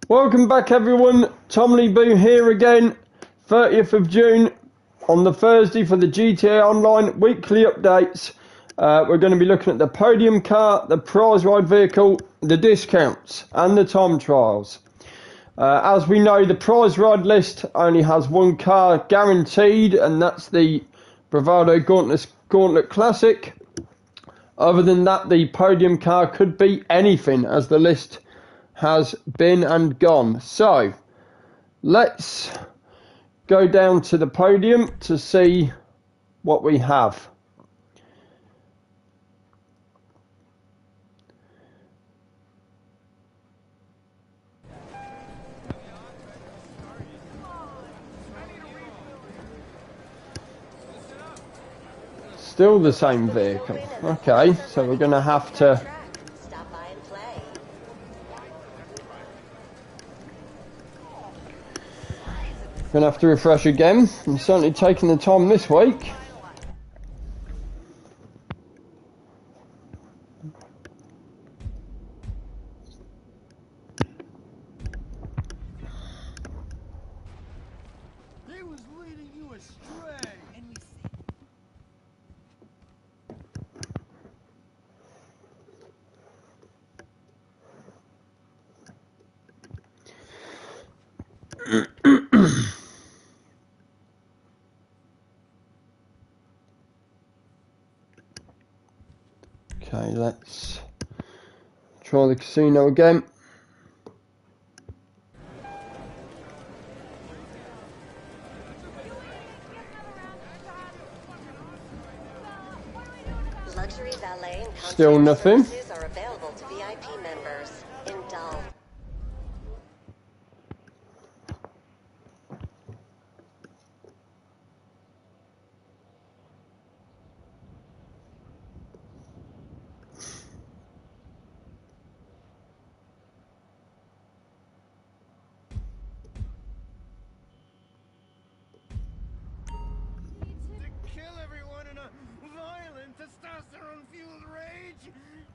Welcome back everyone, Tom Lee Boo here again, 30th of June on the Thursday for the GTA Online weekly updates. We're going to be looking at the podium car, the prize ride vehicle, the discounts and the time trials. As we know, the prize ride list only has one car guaranteed, and that's the Bravado Gauntlet Classic. Other than that, the podium car could be anything, as the list has been and gone. So let's go down to the podium to see what we have. Still the same vehicle. Okay, so we're going to have to refresh again. I'm certainly taking the time this week. They was leading you astray. Okay, let's try the casino again. Luxury valet and Still nothing. services are available to VIP members. Indulge. Kill everyone in a violent, testosterone-fueled rage.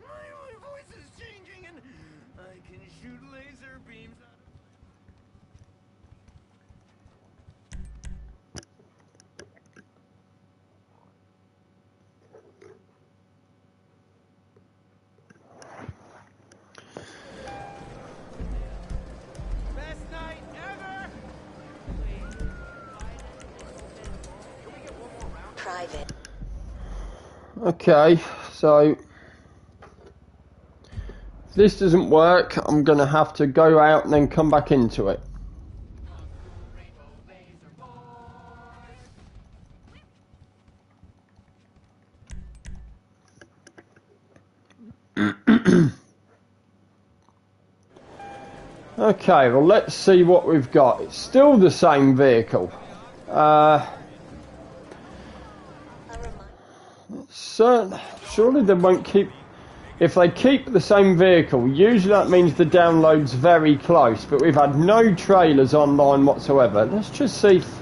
My voice is changing, and I can shoot laser beams out of... Best night ever. Private. Okay, so if this doesn't work, I'm going to have to go out and then come back into it. Okay, well let's see what we've got. It's still the same vehicle. Surely they won't keep... If they keep the same vehicle, usually that means the download's very close, but we've had no trailers online whatsoever. Let's just see if...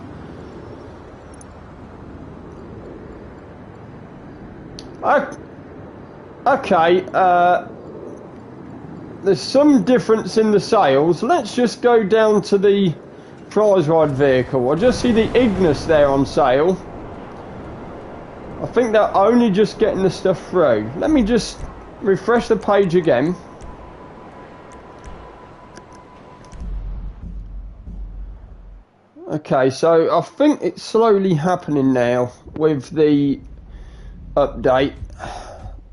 Okay, there's some difference in the sales. Let's just go down to the prize ride vehicle. I just see the Ignis there on sale. I think they're only just getting the stuff through. Let me just refresh the page again. Okay, so I think it's slowly happening now with the update.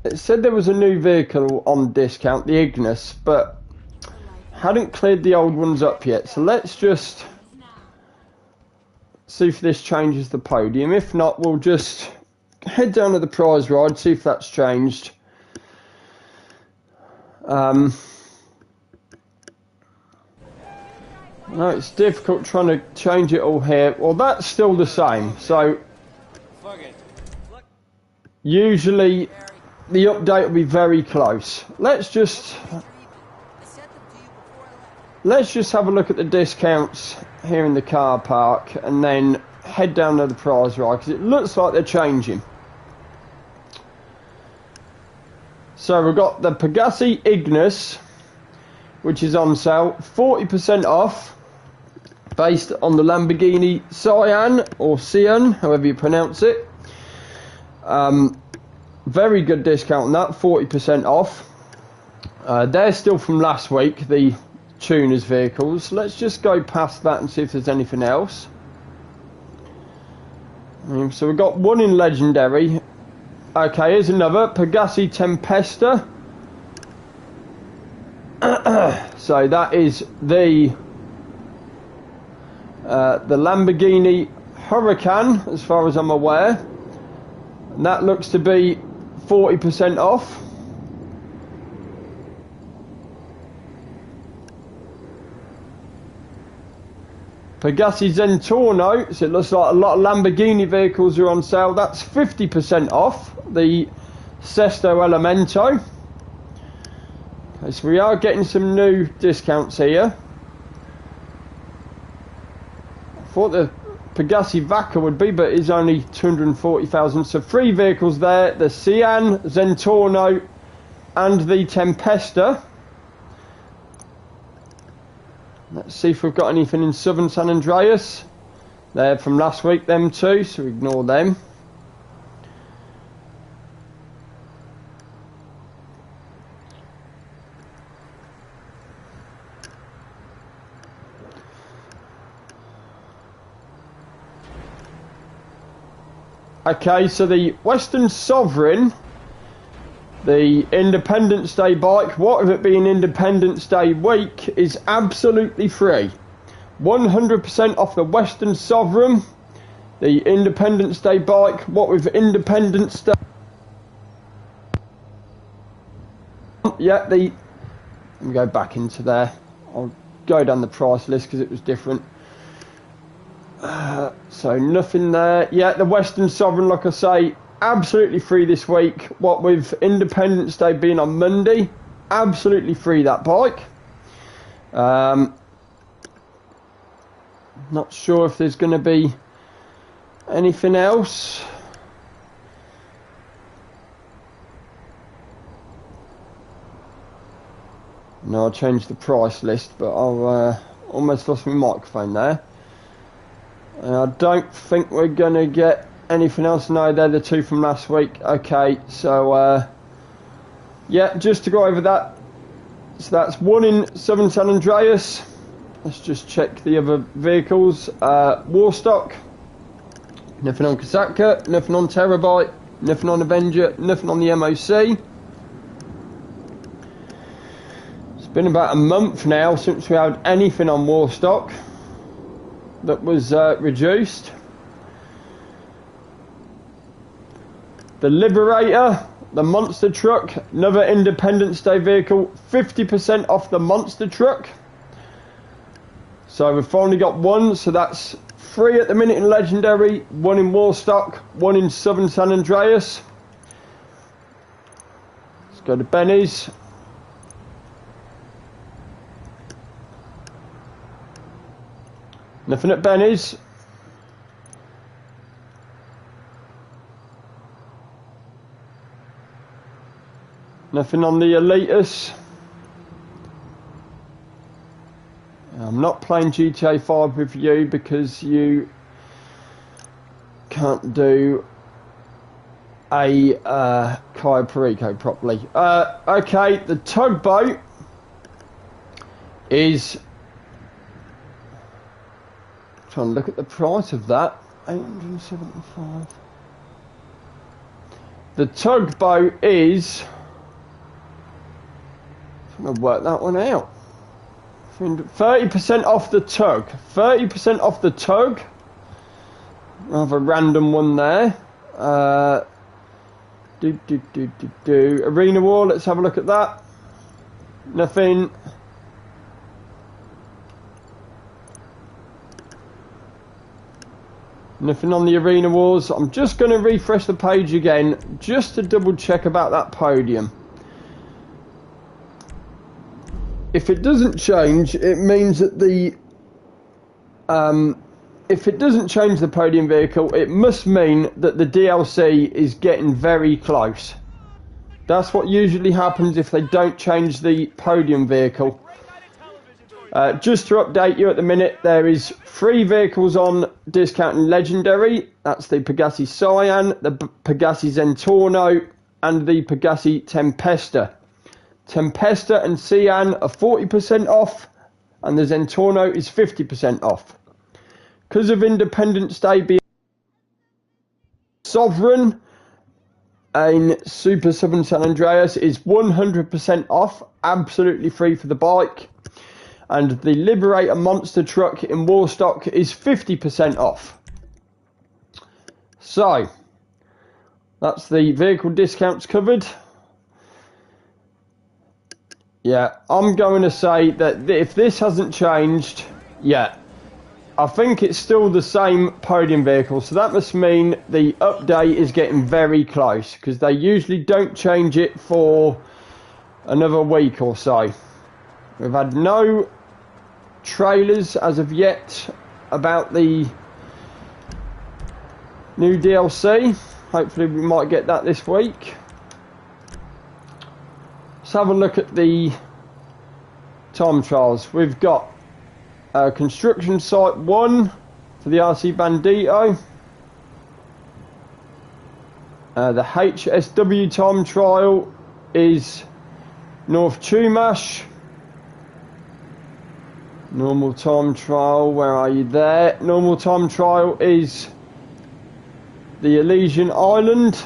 It said there was a new vehicle on discount, the Ignis, but hadn't cleared the old ones up yet. So let's just see if this changes the podium. If not, we'll just head down to the prize ride, see if that's changed. No, it's difficult trying to change it all here. Well, that's still the same. So usually the update will be very close. Let's just have a look at the discounts here in the car park and then head down to the prize ride, because it looks like they're changing. So we've got the Pegassi Ignis, which is on sale, 40% off, based on the Lamborghini Cyan, or Cyan, however you pronounce it. Very good discount on that, 40% off. They're still from last week, the tuners vehicles. Let's just go past that and see if there's anything else. So we've got one in Legendary. Okay, here's another, Pegassi Tempesta. So that is the Lamborghini Huracan, as far as I'm aware. And that looks to be 40% off. Pegassi Zentorno, so it looks like a lot of Lamborghini vehicles are on sale. That's 50% off. The Sesto Elemento. Okay, so we are getting some new discounts here. I thought the Pegassi Vaca would be, but it's only 240,000. So 3 vehicles there: the Cyan, Zentorno, and the Tempesta. Let's see if we've got anything in Southern San Andreas. They're from last week, them two, so ignore them. Okay, so the Western Sovereign, the Independence Day bike, what with it being Independence Day week, is absolutely free. 100% off the Western Sovereign, the Independence Day bike, what with Independence Day. Yeah, let me go back into there. I'll go down the price list because it was different. So nothing there. Yeah, the Western Sovereign, like I say, absolutely free this week. What with Independence Day being on Monday, absolutely free that bike. Not sure if there's going to be anything else. No, I changed the price list, but I've almost lost my microphone there. I don't think we're going to get anything else. No, they're the two from last week. Okay, so yeah, just to go over that. So that's one in Southern San Andreas. Let's just check the other vehicles. Warstock, nothing on Kosatka, nothing on Terabyte, nothing on Avenger, nothing on the MOC. It's been about a month now since we had anything on Warstock that was reduced. The Liberator, the monster truck, another Independence Day vehicle, 50% off the monster truck. So we've finally got one, so that's 3 at the minute in Legendary, 1 in Warstock, 1 in Southern San Andreas. Let's go to Benny's. Nothing at Benny's. Nothing on the Elitas. I'm not playing GTA 5 with you because you can't do a Cayo Perico properly. Okay, the tugboat is... Trying to look at the price of that. 875. The tugboat is... I'm going to work that one out. 30% off the tug. 30% off the tug. Rather random one there. Arena War, let's have a look at that. Nothing. Nothing on the Arena Wars. I'm just going to refresh the page again just to double check about that podium. If it doesn't change, it means that the if it doesn't change the podium vehicle, it must mean that the DLC is getting very close. That's what usually happens if they don't change the podium vehicle. Just to update you at the minute, there is 3 vehicles on discount in Legendary. That's the Pegassi Cyan, the Pegassi Zentorno, and the Pegassi Tempesta. Tempesta and Cyan are 40% off, and the Zentorno is 50% off. Because of Independence Day being Sovereign in Super Southern San Andreas is 100% off, absolutely free for the bike. And the Liberator monster truck in Warstock is 50% off. So, that's the vehicle discounts covered. Yeah, I'm going to say that if this hasn't changed yet, I think it's still the same podium vehicle. So that must mean the update is getting very close, because they usually don't change it for another week or so. We've had no trailers as of yet about the new DLC. Hopefully we might get that this week. Let's have a look at the time trials. We've got Construction Site 1 for the RC Bandito. The HSW time trial is North Chumash. Normal time trial, where are you there? Normal time trial is the Elysian Island.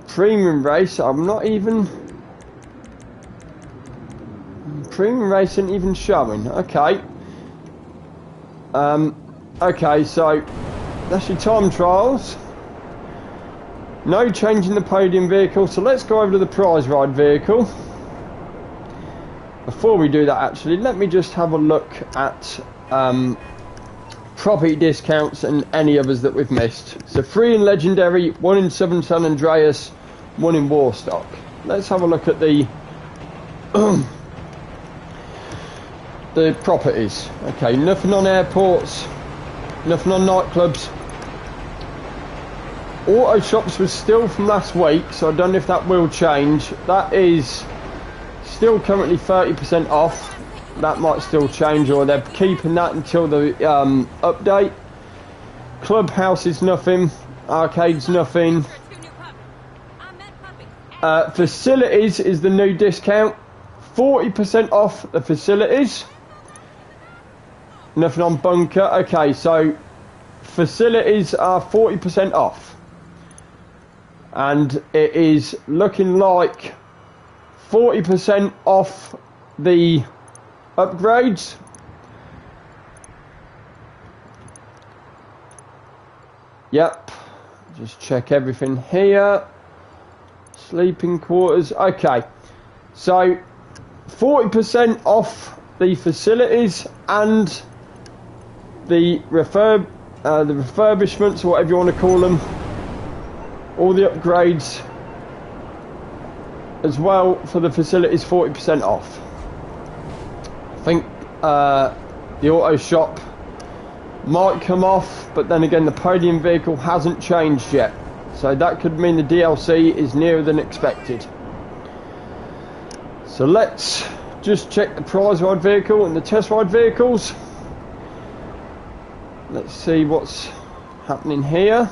Premium race, I'm not even... Premium race isn't even showing. Okay. Okay, so that's your time trials. No change in the podium vehicle, so let's go over to the prize ride vehicle. Before we do that, actually, let me just have a look at property discounts and any others that we've missed. So 3 in Legendary, 1 in Southern San Andreas, 1 in Warstock. Let's have a look at the the properties. Okay, nothing on airports, nothing on nightclubs. Auto shops was still from last week, so I don't know if that will change. That is still currently 30% off. That might still change, or they're keeping that until the update. Clubhouse is nothing. Arcade's nothing. Facilities is the new discount. 40% off the facilities. Nothing on bunker. Okay, so facilities are 40% off. And it is looking like 40% off the upgrades. Yep. Just check everything here. Sleeping quarters. Okay. So 40% off the facilities and the refurbishments, or whatever you want to call them. All the upgrades as well for the facilities, 40% off. I think the auto shop might come off, but then again the podium vehicle hasn't changed yet, so that could mean the DLC is nearer than expected. So let's just check the prize ride vehicle and the test ride vehicles. Let's see what's happening here.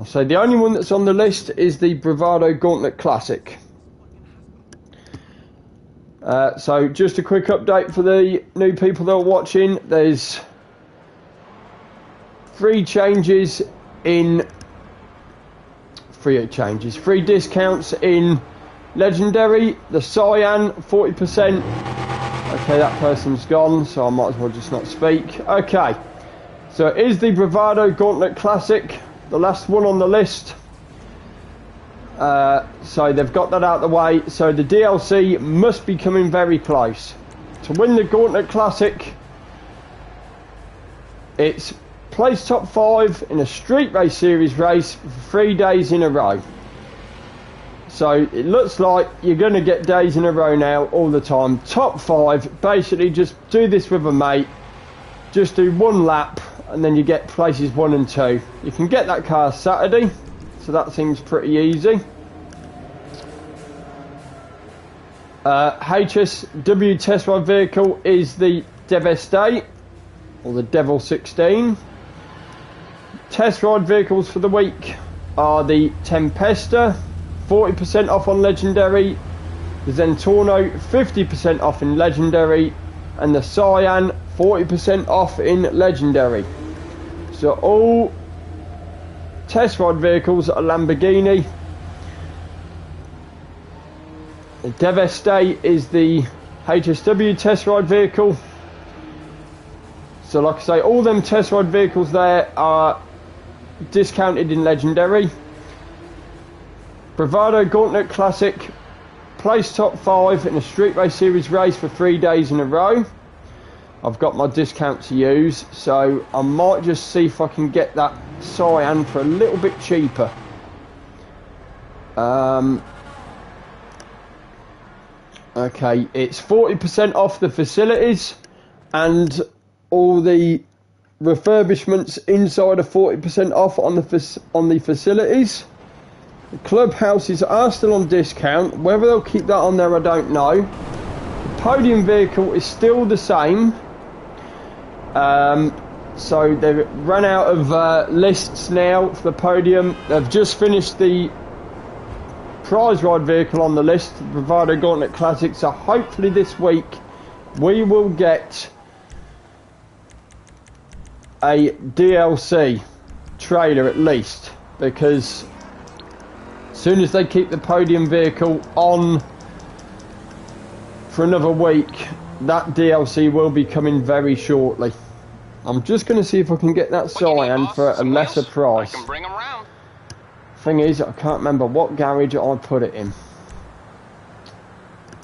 So the only one that's on the list is the Bravado Gauntlet Classic. So just a quick update for the new people that are watching. There's 3 discounts in Legendary. The Cyan, 40%. Okay, that person's gone, so I might as well just not speak. Okay, so it is the Bravado Gauntlet Classic, the last one on the list. So they've got that out of the way. So the DLC must be coming very close. To win the Gauntlet Classic, it's place top 5 in a Street Race Series race for 3 days in a row. So it looks like you're going to get days in a row now all the time. Top 5, basically just do this with a mate. Just do 1 lap and then you get places 1 and 2. You can get that car Saturday, so that seems pretty easy. HSW test ride vehicle is the Devastate, or the Devil 16. Test ride vehicles for the week are the Tempesta, 40% off on Legendary, the Zentorno, 50% off in Legendary, and the Cyan, 40% off in Legendary. So all test ride vehicles are Lamborghini. The Devastate is the HSW test ride vehicle. So like I say, all them test ride vehicles there are discounted in Legendary. Bravado Gauntlet Classic, place top 5 in a Street Race Series race for 3 days in a row. I've got my discount to use, so I might just see if I can get that Cyan for a little bit cheaper. Okay, it's 40% off the facilities, and all the refurbishments inside are 40% off on the facilities. The clubhouses are still on discount. Whether they'll keep that on there, I don't know. The podium vehicle is still the same. So they've run out of lists now for the podium. They've just finished the prize ride vehicle on the list, the Bravado Gauntlet Classic. So hopefully this week we will get a DLC trailer at least, because as soon as they keep the podium vehicle on for another week, that DLC will be coming very shortly. I'm just going to see if I can get that Cyan for a lesser price. I can bring 'em round. Thing is, I can't remember what garage I put it in.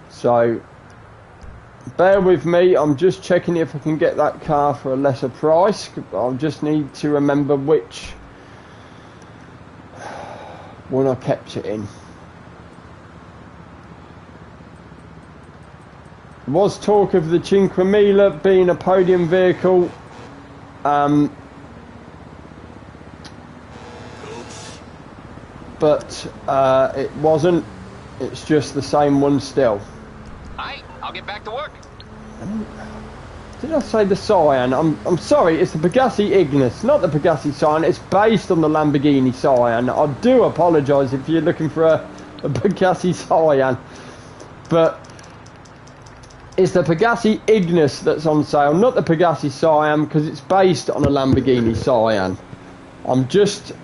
So bear with me, I'm just checking if I can get that car for a lesser price. I'll just need to remember which one I kept it in. There was talk of the Cinque Mille being a podium vehicle. But it wasn't. It's just the same one still. I'll get back to work. Did I say the Cyan? I'm sorry, it's the Pegassi Ignis, not the Pegassi Cyan. It's based on the Lamborghini Cyan. I do apologise if you're looking for a Pegassi Cyan, but it's the Pegassi Ignis that's on sale, not the Pegassi Cyan, because it's based on a Lamborghini Cyan. I'm just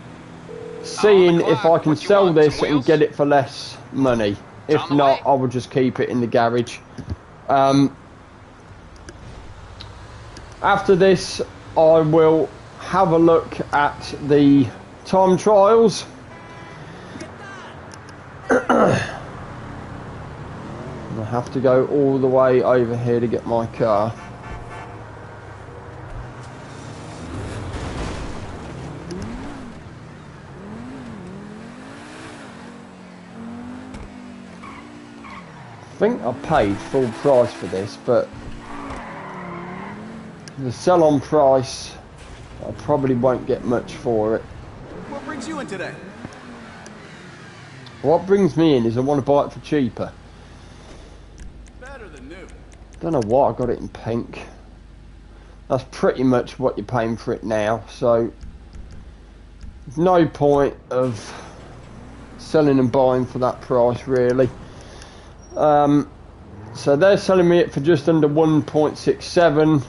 seeing if I can sell this and get it for less money. If not, I will just keep it in the garage. After this, I will have a look at the time trials. I have to go all the way over here to get my car. I think I paid full price for this, but the sell-on price, I probably won't get much for it. What brings you in today? What brings me in is I want to buy it for cheaper. Better than new. Don't know why I got it in pink. That's pretty much what you're paying for it now, so there's no point of selling and buying for that price really. So they're selling me it for just under 1.67,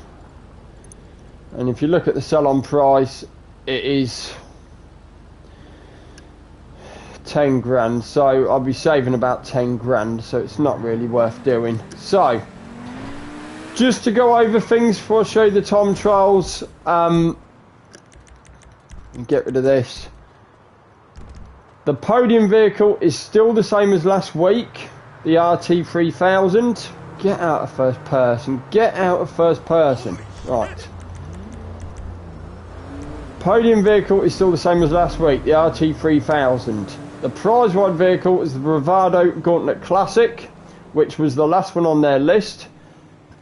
and if you look at the sell-on price, it is 10 grand, so I'll be saving about 10 grand, so it's not really worth doing. So just to go over things before I show you the time trials, get rid of this. The podium vehicle is still the same as last week, the RT3000. Get out of first person, get out of first person. Right, podium vehicle is still the same as last week, the RT3000. The prize ride vehicle is the Bravado Gauntlet Classic, which was the last one on their list.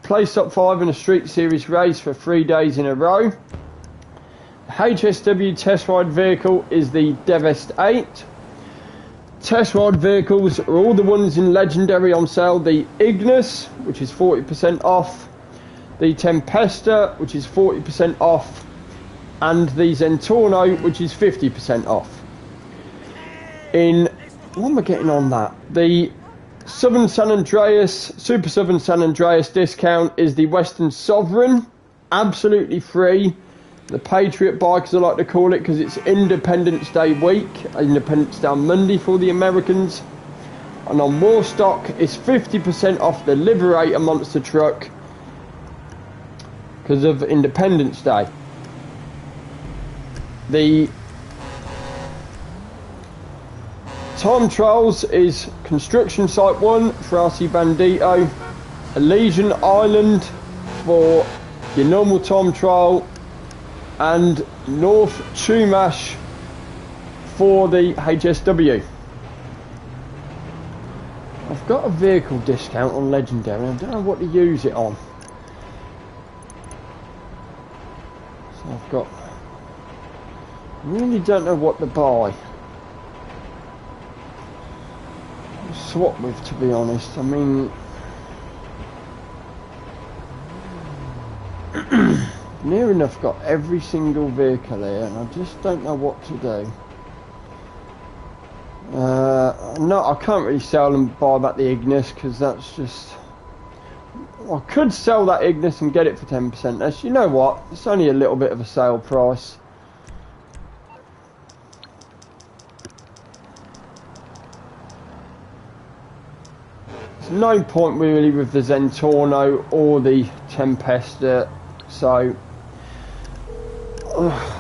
Placed top 5 in a Street Series race for 3 days in a row. The HSW test ride vehicle is the Devastate. test ride vehicles are all the ones in Legendary on sale. The Ignis, which is 40% off. The Tempesta, which is 40% off. And the Zentorno, which is 50% off. What am I getting on that? The Southern San Andreas, Super Southern San Andreas discount is the Western Sovereign. Absolutely free. The Patriot bike, as I like to call it, because it's Independence Day week. Independence Day on Monday for the Americans. And on Warstock, it's 50% off the Liberator monster truck because of Independence Day. The time trials is Construction Site 1 for RC Bandito, Elysian Island for your normal time trial, and North Chumash for the HSW. I've got a vehicle discount on Legendary, I don't know what to use it on. So I've got, really don't know what to buy. Swap with, to be honest. I mean, near enough got every single vehicle here, and I just don't know what to do. No, I can't really sell and buy back the Ignis because that's just. I could sell that Ignis and get it for 10% less. You know what? It's only a little bit of a sale price. No point really with the Zentorno or the Tempesta, so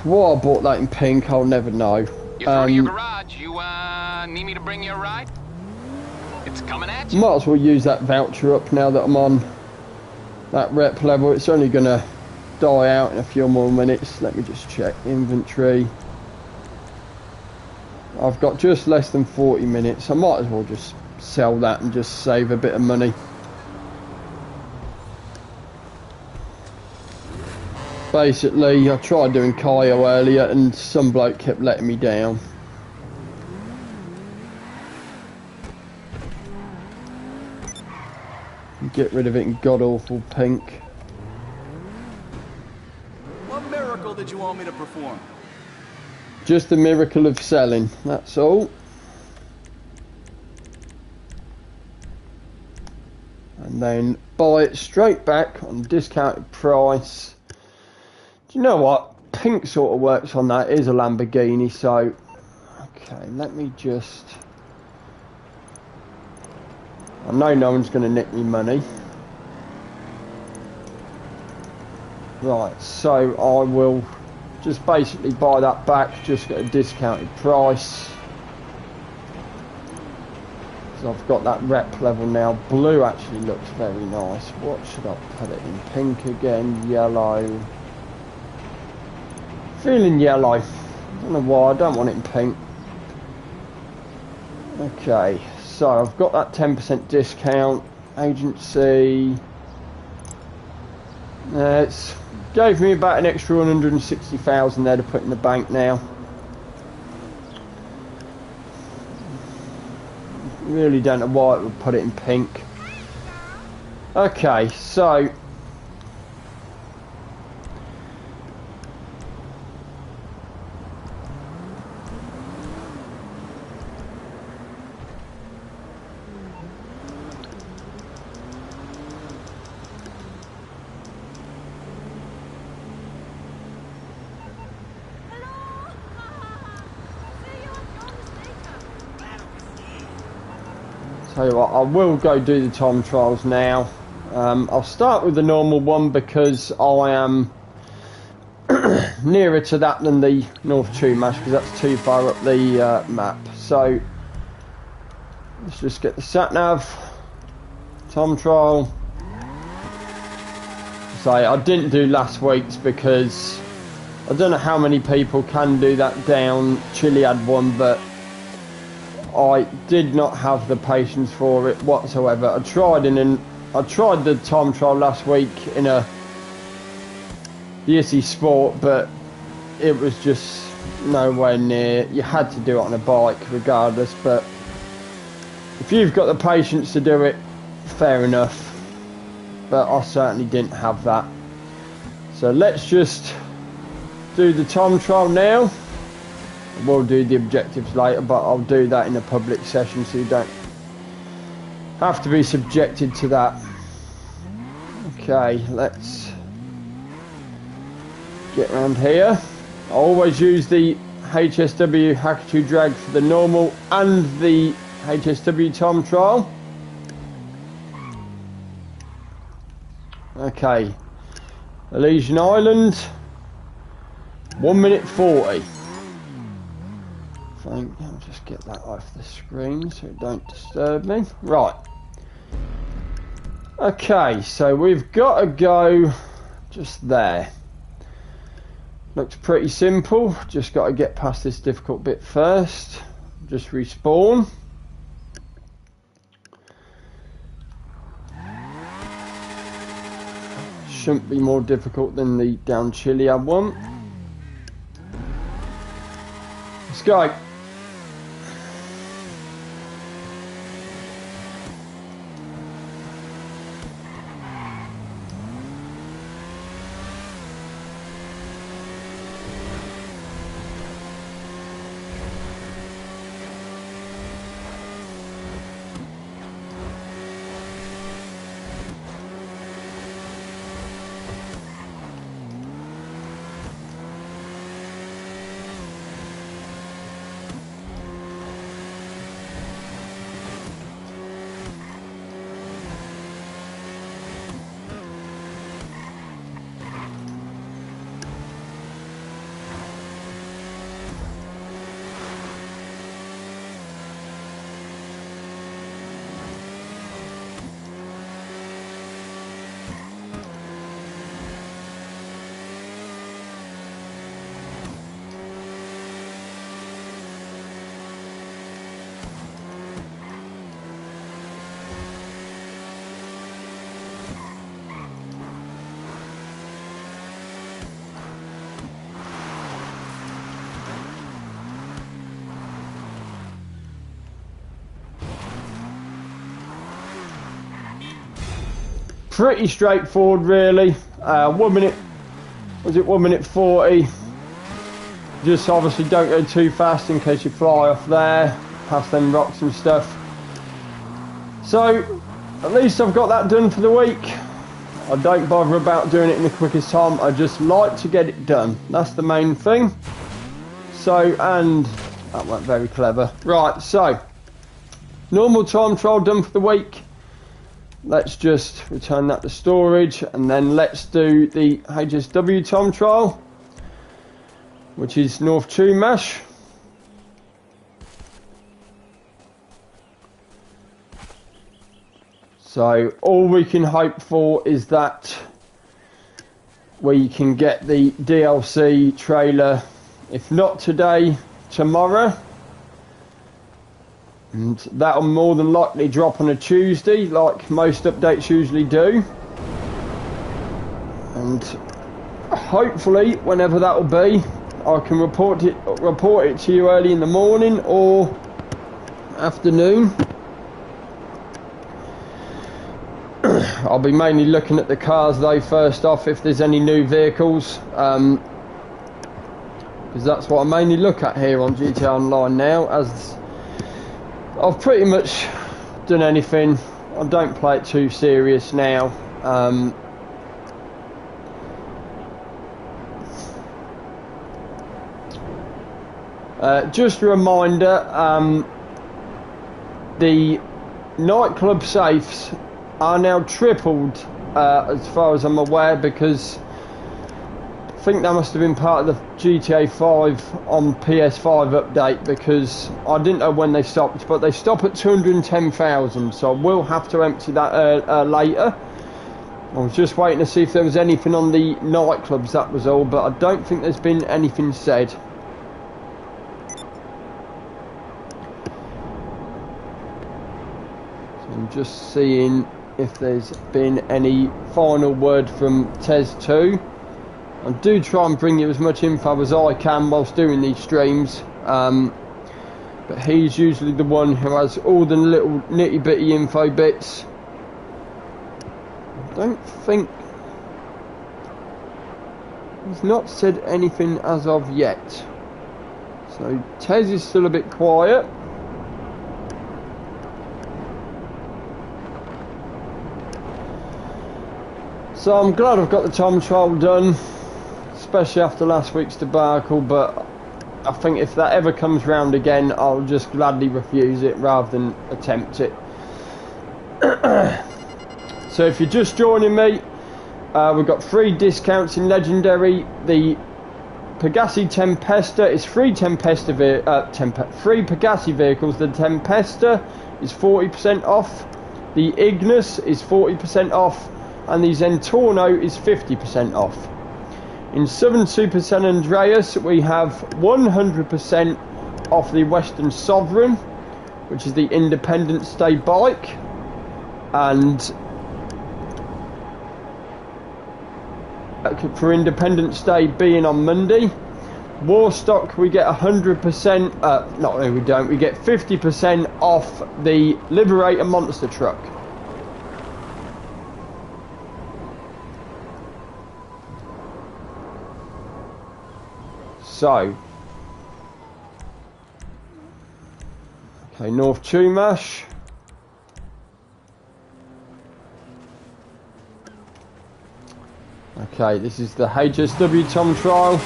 why I bought that in pink I'll never know. You're through to your garage. You need me to bring you a ride? It's coming at you. Might as well use that voucher up now that I'm on that rep level. It's only gonna die out in a few more minutes. Let me just check inventory. I've got just less than 40 minutes. I might as well just sell that and just save a bit of money. Basically, I tried doing Kayo earlier and some bloke kept letting me down. Get rid of it in god awful pink. What miracle did you want me to perform? Just the miracle of selling, that's all. And then buy it straight back on discounted price. Do you know what? Pink sort of works on that. It is a Lamborghini, so okay, let me just. I know no one's going to nick me money. Right, so I will just basically buy that back, just at a discounted price. So I've got that rep level now. Blue actually looks very nice. What should I put it in? Pink again, yellow. Feeling yellow. I don't know why, I don't want it in pink. Okay, so I've got that 10% discount. Agency. It's gave me about an extra 160,000 there to put in the bank now. Really don't know why it would put it in pink. Okay, so tell you what, I will go do the time trials now. I'll start with the normal one because I am nearer to that than the North Chumash because that's too far up the map. So let's just get the sat nav, time trial. So I didn't do last week's because I don't know how many people can do that down Chiliad one, but I did not have the patience for it whatsoever. I tried the time trial last week in a DSE Sport, but it was just nowhere near. You had to do it on a bike regardless, but If you've got the patience to do it, fair enough. But I certainly didn't have that. So let's just do the time trial now. We'll do the objectives later, but I'll do that in a public session so you don't have to be subjected to that. Okay, let's get around here. I always use the HSW Hakuto drag for the normal and the HSW time trial. Okay, Elysian Island, 1 minute 40. I'll just get that off the screen so it don't disturb me. Right. Okay, so we've got to go just there. Looks pretty simple. Just got to get past this difficult bit first. Just respawn. Shouldn't be more difficult than the down Chiliad one. Let's go. Pretty straightforward, really. 1 minute, was it 1 minute 40? Just obviously don't go too fast in case you fly off there, past them rocks and stuff. So, at least I've got that done for the week. I don't bother about doing it in the quickest time, I just like to get it done. That's the main thing. So, and that went very clever. Right, so, normal time trial done for the week. Let's just return that to storage and then let's do the HSW time trial, which is North Chumash. So all we can hope for is that we can get the DLC trailer, if not today, tomorrow. And that'll more than likely drop on a Tuesday, like most updates usually do. And hopefully, whenever that'll be, I can report it to you early in the morning or afternoon. I'll be mainly looking at the cars though first off, if there's any new vehicles, because that's what I mainly look at here on GTA Online now, as I've pretty much done anything. I don't play it too serious now. Just a reminder, the nightclub safes are now tripled, as far as I'm aware, because I think that must have been part of the GTA 5 on PS5 update, because I didn't know when they stopped, but they stop at 210,000, so I will have to empty that later. I was just waiting to see if there was anything on the nightclubs, that was all, but I don't think there's been anything said. So I'm just seeing if there's been any final word from Tez 2. I do try and bring you as much info as I can whilst doing these streams. but he's usually the one who has all the little nitty bitty info bits. I don't think he's not said anything as of yet, so Tez is still a bit quiet. So I'm glad I've got the time trial done, especially after last week's debacle, but I think if that ever comes round again, I'll just gladly refuse it rather than attempt it. So if you're just joining me, we've got 3 discounts in Legendary. The Pegassi Tempesta is free free Pegassi vehicles. The Tempesta is 40% off, the Ignis is 40% off, and the Zentorno is 50% off. In Southern Super San Andreas, we have 100% off the Western Sovereign, which is the Independence Day bike, and for Independence Day being on Monday. Warstock, we get 100%, no we don't, we get 50% off the Liberator monster truck. So, okay, North Chumash. Okay, this is the HSW Tom trial.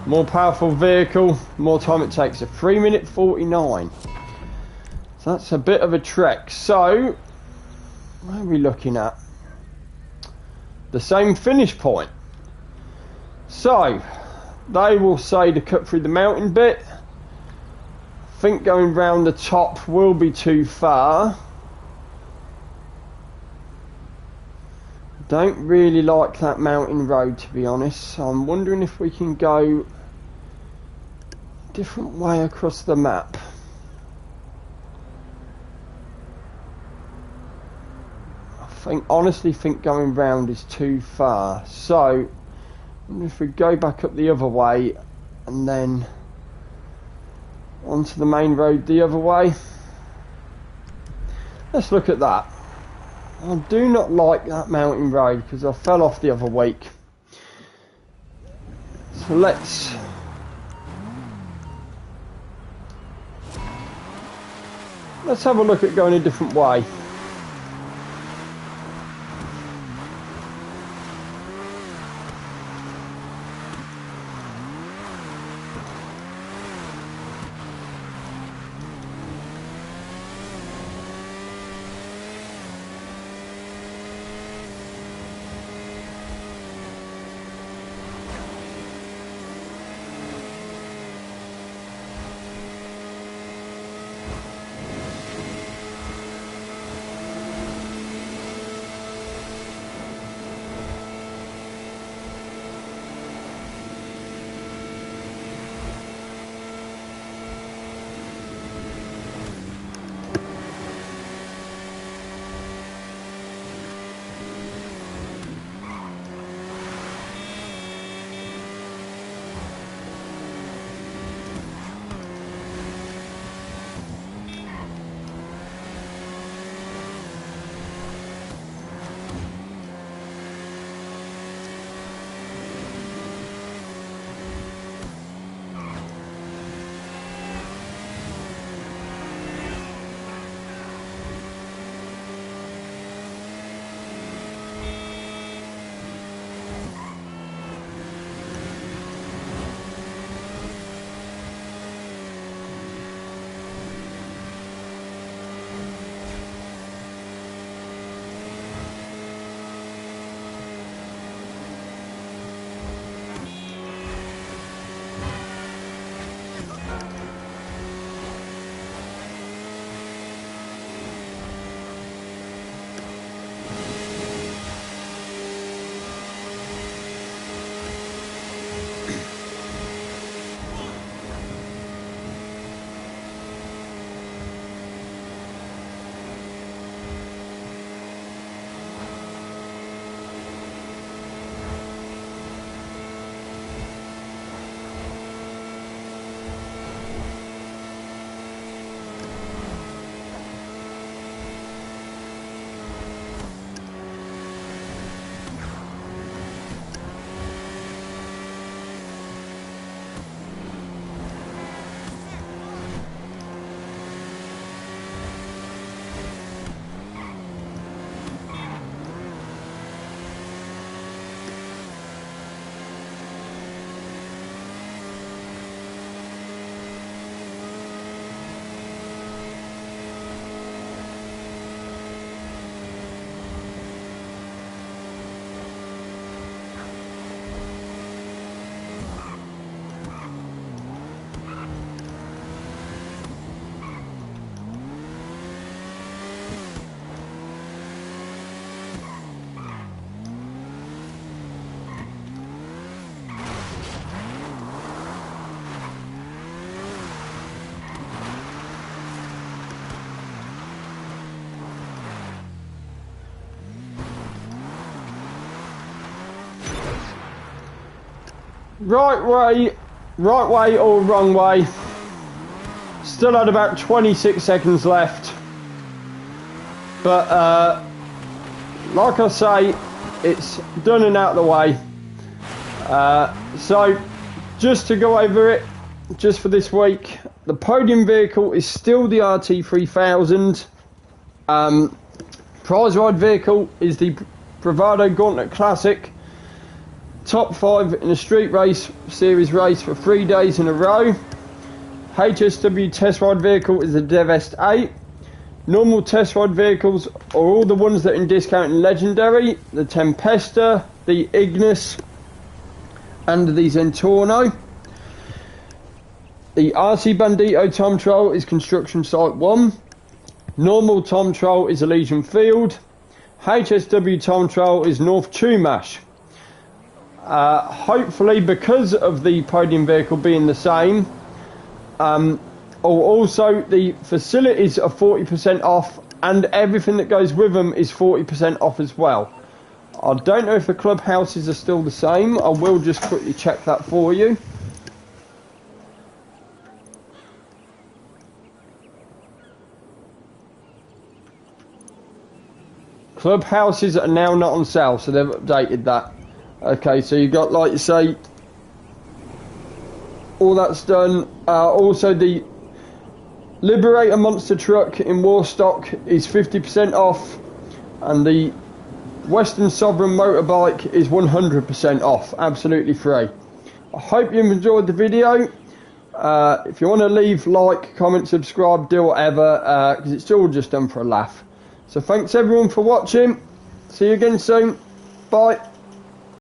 More powerful vehicle, more time it takes. A 3 minute 49. So that's a bit of a trek. So, what are we looking at? The same finish point. So, they will say to cut through the mountain bit. I think going round the top will be too far. Don't really like that mountain road, to be honest, so I'm wondering if we can go a different way across the map. Honestly think going round is too far, so if we go back up the other way and then onto the main road the other way. Let's look at that. I do not like that mountain road because I fell off the other week. So let's have a look at going a different way. right way or wrong way. Still had about 26 seconds left. But like I say, it's done and out of the way. So just to go over it, just for this week, the podium vehicle is still the RT3000. Prize ride vehicle is the Bravado Gauntlet Classic. Top 5 in a street race series race for 3 days in a row. HSW test ride vehicle is the Devest 8. Normal test ride vehicles are all the ones that are in discount and legendary. The Tempesta, the Ignis, and the Zentorno. The RC Bandito Time Trial is Construction Site 1. Normal Time Trial is Elysian Field. HSW Time Trial is North Chumash. Hopefully, because of the podium vehicle being the same, also the facilities are 40% off, and everything that goes with them is 40% off as well. I don't know if the clubhouses are still the same. I will just quickly check that for you. Clubhouses are now not on sale, so they've updated that. Okay, so you got, like you say, all that's done. Also, the Liberator Monster Truck in Warstock is 50% off, and the Western Sovereign Motorbike is 100% off, absolutely free. I hope you've enjoyed the video. If you want to leave, like, comment, subscribe, do whatever, because it's all just done for a laugh. So thanks everyone for watching. See you again soon. Bye.